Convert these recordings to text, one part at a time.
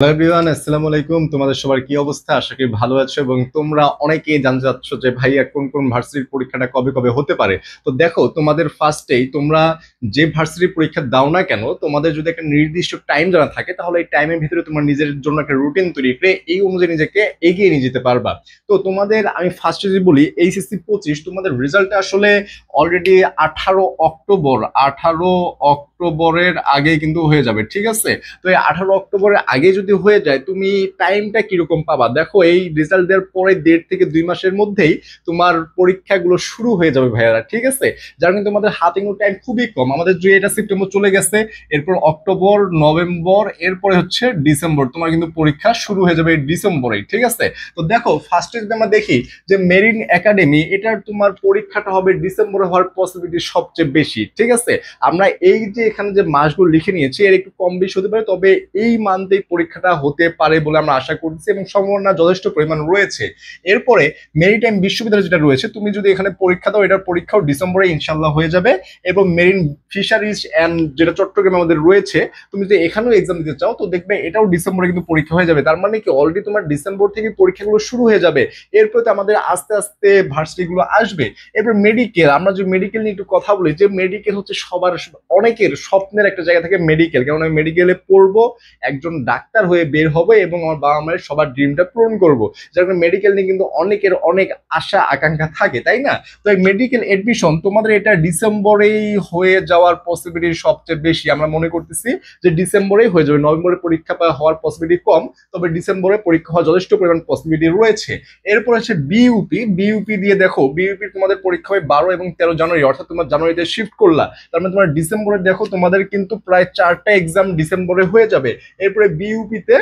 Hello everyone, আসসালামু আলাইকুম। তোমাদের সবার কি অবস্থা? আশা করি ভালো আছো এবং তোমরা অনেকেই জানতে চাচ্ছ যে ভাইয়া কোন কোন ভার্সিটির পরীক্ষাটা কবে কবে হতে পারে। তো দেখো, তোমাদের ফার্স্টেই তোমরা যে ভার্সিটির পরীক্ষা দাও না কেন, তোমাদের যদি একটা নির্দিষ্ট টাইম জানা থাকে তাহলে এই টাইমের ভিতরে তোমার নিজের জন্য একটা রুটিন তৈরি করে এই অনুযায়ী নিজেকে এগিয়ে নিয়ে যেতে পারবা। তো তোমাদের আমি ফার্স্টে যদি বলি, এইচএসসি 25 তোমাদের রেজাল্টটা আসলে অলরেডি 18 অক্টোবরের আগে কিন্তু হয়ে যাবে, ঠিক আছে? তো এই 18 অক্টোবরের আগে যদি হয়ে যায়, তুমি টাইমটা কিরকম পাবা দেখো। এই রেজাল্ট দেওয়ার পরে 1.5 থেকে 2 মাসের মধ্যেই তোমার পরীক্ষাগুলো শুরু হয়ে যাবে ভাইয়ারা, ঠিক আছে? যার কিন্তু তোমাদের হাতে কিন্তু টাইম খুবই কম। আমাদের যে এটা সেপ্টেম্বর চলে গেছে, এরপর অক্টোবর, নভেম্বর, এরপরে হচ্ছে ডিসেম্বর, তোমার কিন্তু পরীক্ষা শুরু হয়ে যাবে এই ডিসেম্বরেই, ঠিক আছে? তো দেখো, ফার্স্টে যদি আমরা দেখি যে মেরিন একাডেমি, এটার তোমার পরীক্ষাটা হবে ডিসেম্বরে হওয়ার পসিবিলিটি সবচেয়ে বেশি, ঠিক আছে? আমরা এই যে এখানে যে মাসগুলো লিখে নিয়েছি এর একটু কম বেশি হতে পারে, তবে এই মান্থেই পরীক্ষাটা হতে পারে বলে আমরা আশা করছি এবং সম্ভাবনা যথেষ্ট পরিমাণ রয়েছে। এরপরে মেরিটাইম বিশ্ববিদ্যালয় যেটা রয়েছে, তুমি যদি এখানে পরীক্ষা দাও, এটার পরীক্ষাও ডিসেম্বরে ইনশাল্লাহ হয়ে যাবে। এবং মেরিন ফিশারিজ অ্যান্ড যেটা চট্টগ্রামে আমাদের রয়েছে, তুমি যদি এখানেও এক্সাম দিতে চাও তো দেখবে এটাও ডিসেম্বরে কিন্তু পরীক্ষা হয়ে যাবে। তার মানে কি, অলরেডি তোমার ডিসেম্বর থেকে পরীক্ষাগুলো শুরু হয়ে যাবে। এরপরে তো আমাদের আস্তে আস্তে ভার্সিটিগুলো আসবে। এরপর মেডিকেল, আমরা যে মেডিকেল নিয়ে একটু কথা বলি, যে মেডিকেল হচ্ছে সবার অনেকের স্বপ্নের একটা জায়গা থেকে মেডিকেল, কারণ আমি মেডিকেলে পড়বো, একজন ডাক্তার হয়ে বের হবে এবং আমার বাবা মায়ের সবার ড্রিমটা পূরণ করব। যার কারণে মেডিকেল নিয়ে কিন্তু অনেকের অনেক আশা আকাঙ্ক্ষা থাকে, তাই না? তো এই মেডিকেল এডমিশন তোমাদের এটা ডিসেম্বরেই হয়ে যাওয়ার পসিবিলিটি সবচেয়ে বেশি। আমরা মনে করতেছি যে ডিসেম্বরেই হয়ে যাবে। নভেম্বরে পরীক্ষা হওয়ার পসিবিলিটি কম, তবে ডিসেম্বরে পরীক্ষা হওয়ার যথেষ্ট পরিমাণ পসিবিলিটি রয়েছে। এরপর হচ্ছে বিইউপি। বিইউপি দিয়ে দেখো, বিইউপি তোমাদের পরীক্ষা হয় 12 এবং 13 জানুয়ারি, অর্থাৎ তোমার জানুয়ারিতে শিফট করলা, তার মানে তোমার ডিসেম্বরে দেখো তোমাদের কিন্তু প্রায় 4টা এক্সাম ডিসেম্বরে হয়ে যাবে। এরপরে বিইউপিতে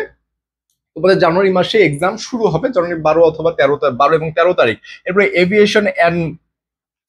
তোমাদের জানুয়ারি মাসে এক্সাম শুরু হবে, জানুয়ারি 12 এবং 13 তারিখ। এরপরে এভিয়েশন অ্যান্ড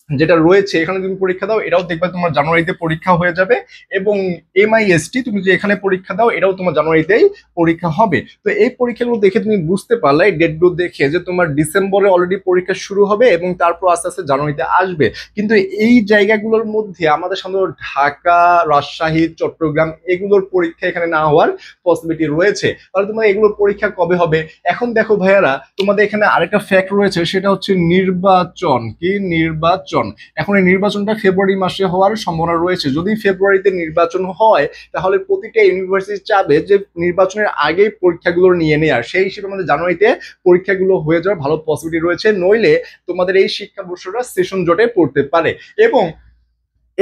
যেটা রয়েছে, এখানে তুমি পরীক্ষা দাও, এটাও দেখবে তোমার জানুয়ারিতে পরীক্ষা হয়ে যাবে। এবং এমআইএসটি তুমি যে এখানে পরীক্ষা দাও, এটাও তোমার জানুয়ারিতেই পরীক্ষা হবে। তো এই পরীক্ষাগুলো দেখে তুমি বুঝতে পারলে, ডেটগুলো দেখে, যে তোমার ডিসেম্বরে অলরেডি পরীক্ষা শুরু হবে এবং তারপর আস্তে আস্তে জানুয়ারিতে আসবে। কিন্তু এই জায়গাগুলোর মধ্যে আমাদের সাধারণত ঢাকা, রাজশাহী, চট্টগ্রাম, এগুলোর পরীক্ষা এখানে না হওয়ার পসিবিলিটি রয়েছে। তাহলে তোমার এগুলোর পরীক্ষা কবে হবে? এখন দেখো ভাইয়ারা, তোমাদের এখানে আরেকটা ফ্যাক্ট রয়েছে, সেটা হচ্ছে নির্বাচন। কি নির্বাচন? এখন এই নির্বাচনটা ফেব্রুয়ারি মাসে হওয়ার সম্ভাবনা রয়েছে। যদি ফেব্রুয়ারিতে নির্বাচন হয়, তাহলে প্রতিটা ইউনিভার্সিটি চাবে যে নির্বাচনের আগেই পরীক্ষাগুলো নিয়ে নেওয়ার। সেই হিসেবে আমাদের জানুয়ারিতে পরীক্ষাগুলো হয়ে যাওয়ার ভালো পসিবিলিটি রয়েছে, নইলে তোমাদের এই শিক্ষাবর্ষটা সেশন জটে পড়তে পারে। এবং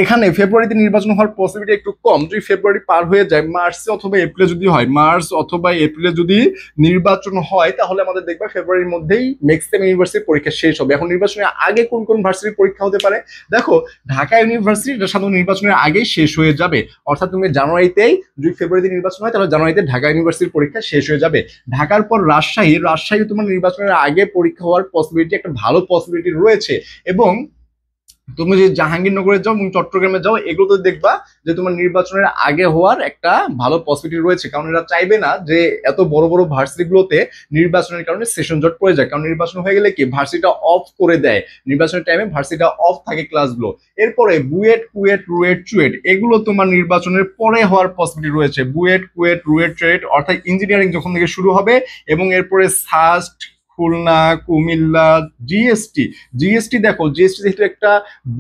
এখানে ফেব্রুয়ারিতে নির্বাচন হওয়ার পসিবিলিটি একটু কম। যদি ফেব্রুয়ারি পার হয়ে যায়, মার্চে অথবা এপ্রিলে যদি হয়, মার্চ অথবা এপ্রিলে যদি নির্বাচন হয়, তাহলে আমাদের দেখবা ফেব্রুয়ারির মধ্যেই ম্যাক্সিমাম ইউনিভার্সিটির পরীক্ষা শেষ হবে। এখন নির্বাচনের আগে কোন কোন ভার্সিটির পরীক্ষা হতে পারে? দেখো, ঢাকা ইউনিভার্সিটি সাধারণত নির্বাচনের আগেই শেষ হয়ে যাবে, অর্থাৎ তুমি জানুয়ারিতেই, যদি ফেব্রুয়ারিতে নির্বাচন হয় তাহলে জানুয়ারিতে ঢাকা ইউনিভার্সিটির পরীক্ষা শেষ হয়ে যাবে। ঢাকার পর রাজশাহী তোমার নির্বাচনের আগে পরীক্ষা হওয়ার পসিবিলিটি, একটা ভালো পসিবিলিটি রয়েছে। এবং তুমি যদি জাহাঙ্গীরনগরে যাও এবং চট্টগ্রামে যাও, এগুলোতে দেখবা যে তোমার নির্বাচনের আগে হওয়ার একটা ভালো পসিবিলিটি রয়েছে, কারণ এরা চাইবে না যে এত বড় বড় ভার্সিটিগুলোতে নির্বাচনের কারণে সেশন জট পড়ে যায়। কারণ নির্বাচন হয়ে গেলে কি, ভার্সিটিটা অফ করে দেয়, নির্বাচনের টাইমে ভার্সিটিটা অফ থাকে ক্লাসগুলো। এরপরে বুয়েট, কুয়েট, রুয়েট, চুয়েট, এগুলো তোমার নির্বাচনের পরে হওয়ার পসিবিলিটি রয়েছে। বুয়েট, কুয়েট, রুয়েট, চুয়েট, অর্থাৎ ইঞ্জিনিয়ারিং যখন থেকে শুরু হবে। এবং এরপরে SUST, Khulna, Comilla, GST. GST দেখো, জিএসটি যেহেতু একটা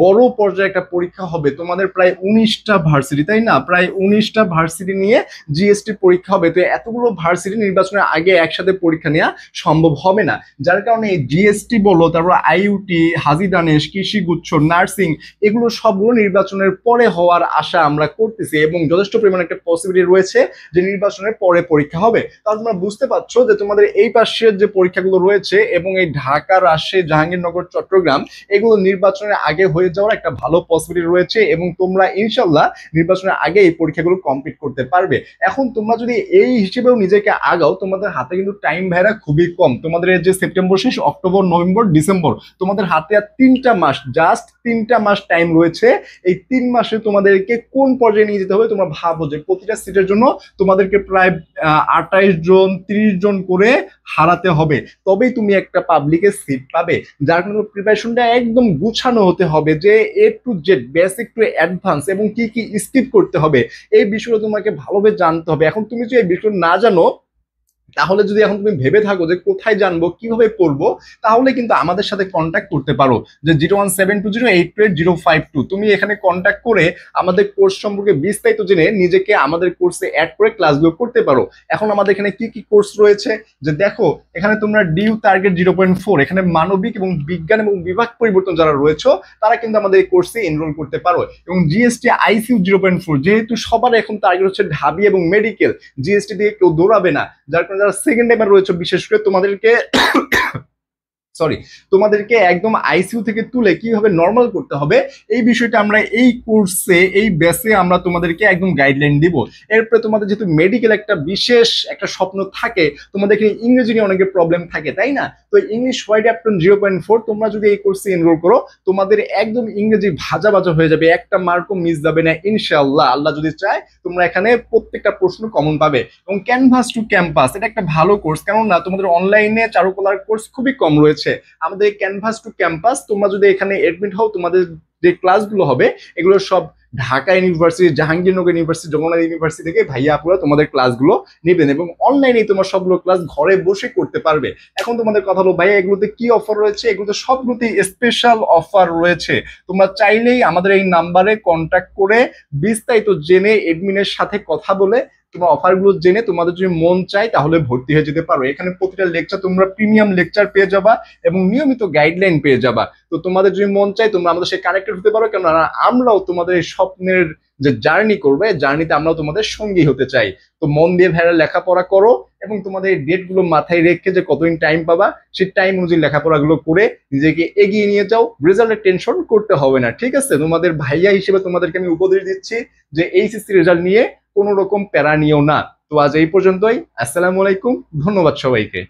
বড় পর্যায়ে একটা পরীক্ষা হবে, তোমাদের প্রায় 19টা ভার্সিটি, তাই না? প্রায় 19টা ভার্সিটি নিয়ে জিএসটি পরীক্ষা হবে। তো এতগুলো ভার্সিটি নির্বাচনের আগে একসাথে পরীক্ষা নেওয়া সম্ভব হবে না। যার কারণে জিএসটি বলো, তারপর আইইউটি, হাজী দানেশ, কৃষিগুচ্ছ, নার্সিং, এগুলো সবগুলো নির্বাচনের পরে হওয়ার আশা আমরা করতেছি এবং যথেষ্ট পরিমাণে একটা পসিবিলিটি রয়েছে যে নির্বাচনের পরে পরীক্ষা হবে। তাহলে তোমরা বুঝতে পারছো যে তোমাদের এই পাশের যে পরীক্ষাগুলো রয়েছে এবং এই ঢাকা, রাজশাহী, জাহাঙ্গীরনগর, চট্টগ্রাম, এগুলো নির্বাচনের আগে হয়ে যাওয়ার একটা ভালো পসিবিলিটি রয়েছে এবং তোমরা ইনশাল্লাহ নির্বাচনের আগে এই পরীক্ষাগুলো কমপ্লিট করতে পারবে। এখন তোমরা যদি এই হিসেবেও নিজেকে আগাও, তোমাদের হাতে কিন্তু টাইম ভাইরা খুবই কম। তোমাদের যে সেপ্টেম্বর শেষ, অক্টোবর, নভেম্বর, ডিসেম্বর, তোমাদের হাতে আর 3টা মাস, জাস্ট 3টা মাস টাইম রয়েছে। এই 3 মাসে তোমাদেরকে কোন পর্যায়ে নিয়ে যেতে হবে? তোমরা ভাবো যে প্রতিটা সিটের জন্য তোমাদেরকে প্রায় 28 জন, 30 জন করে হারাতে হবে, তবেই তুমি একটা পাবলিকে সিট পাবে। যার কারণে প্রিপারেশনটা একদম গুছানো হতে হবে, যে A to Z, basic to advance, এবং কি কি স্কিপ করতে হবে, এই বিষয়গুলো তোমাকে ভালোভাবে জানতে হবে। এখন তুমি যদি এই বিষয়টা না জানো, তাহলে যদি এখন তুমি ভেবে থাকো যে কোথায় জানবো কিভাবে পড়বো, তাহলে কিন্তু আমাদের সাথে কন্ট্যাক্ট করতে পারো, যে 0172082052। তুমি এখানে কন্ট্যাক্ট করে আমাদের কোর্স সম্পর্কে বিস্তারিত জেনে নিজেকে আমাদের কোর্সে অ্যাড করে ক্লাসগুলো করতে পারো। এখন আমাদের এখানে কি কি কোর্স রয়েছে, যে দেখো এখানে তোমরা ডিউ টার্গেট 0.4, এখানে মানবিক এবং বিজ্ঞান এবং বিভাগ পরিবর্তন যারা রয়েছে তারা কিন্তু আমাদের এই কোর্সে এনরোল করতে পারো। এবং জিএসটি আইসিইউ 0.4, যেহেতু সবার এখন টার্গেট হচ্ছে ঢাবি এবং মেডিকেল, জিএসটি দিয়ে কেউ দৌড়াবে না, যার কারণে যারা সেকেন্ড টাইমার রয়েছে বিশেষ করে তোমাদেরকে সরি, তোমাদেরকে একদম আইসিইউ থেকে তুলে কিভাবে নর্মাল করতে হবে এই বিষয়টা আমরা এই কোর্সে এই বেসে আমরা তোমাদেরকে একদম গাইডলাইন দিব। এরপরে তোমাদের যেহেতু মেডিকেল একটা বিশেষ একটা স্বপ্ন থাকে, তোমাদের এখানে ইংরেজি নিয়ে অনেকের প্রবলেম থাকে তাই না, তো ইংলিশ ওয়াইড অ্যাপটন 0.4 তোমরা যদি এই কোর্সে এনরোল করো তোমাদের একদম ইংরেজি ভাজা ভাজা হয়ে যাবে, একটা মার্কও মিস যাবে না ইনশাআল্লাহ। আল্লাহ যদি চায় তোমরা এখানে প্রত্যেকটা প্রশ্ন কমন পাবে। এবং ক্যানভাস টু ক্যাম্পাস এটা একটা ভালো কোর্স, কেননা তোমাদের অনলাইনে চারুকলার কোর্স খুবই কম রয়েছে। আমাদের ক্যানভাস টু ক্যাম্পাস তোমরা যদি এখানে এডমিট হও, তোমাদের যে ক্লাসগুলো হবে এগুলো সব Dhaka university, Jahangirnagar university, Jamuna university থেকে ভাইয়া আপুরা তোমাদের ক্লাসগুলো নেবেন এবং অনলাইনে তোমার সবগুলো ক্লাস ঘরে বসে করতে পারবে। এখন তোমাদের কথা হলো ভাইয়া এগুলোতে কি অফার রয়েছে, এগুলোতে সবগুলোতে স্পেশাল অফার রয়েছে। তোমরা চাইলেই আমাদের এই নাম্বারে কন্ট্যাক্ট করে বিস্তারিত জেনে এডমিনের সাথে কথা বলে তোমার অফারগুলো জেনে তোমাদের যদি মন চায় তাহলে ভর্তি হয়ে যেতে পারো। এখানে প্রতিটা লেকচার তোমরা প্রিমিয়াম লেকচার পেয়ে যাবা এবং নিয়মিত গাইডলাইন পেয়ে যাবা। তো তোমাদের যদি মন চায় তোমরা আমাদের সাথে কানেক্টেড হতে পারো, কেননা আমরাও তোমাদের এই স্বপ্নের যে জার্নি করবে, জার্নিতে আমরাও তোমাদের সঙ্গী হতে চাই। তো মন দিয়ে ভাইরা লেখাপড়া করো এবং তোমাদের এই ডেট গুলো মাথায় রেখে যে কতদিন টাইম পাবা সেই টাইম অনুযায়ী লেখাপড়াগুলো করে নিজেকে এগিয়ে নিয়ে যাও, রেজাল্টের টেনশন করতে হবে না। ঠিক আছে, তোমাদের ভাইয়া হিসেবে তোমাদেরকে আমি উপদেশ দিচ্ছি যে এইচএসসি রেজাল্ট নিয়ে কোনো রকম প্যারা নিও না। তো আজ এই পর্যন্তই, আসসালামু আলাইকুম, ধন্যবাদ সবাইকে।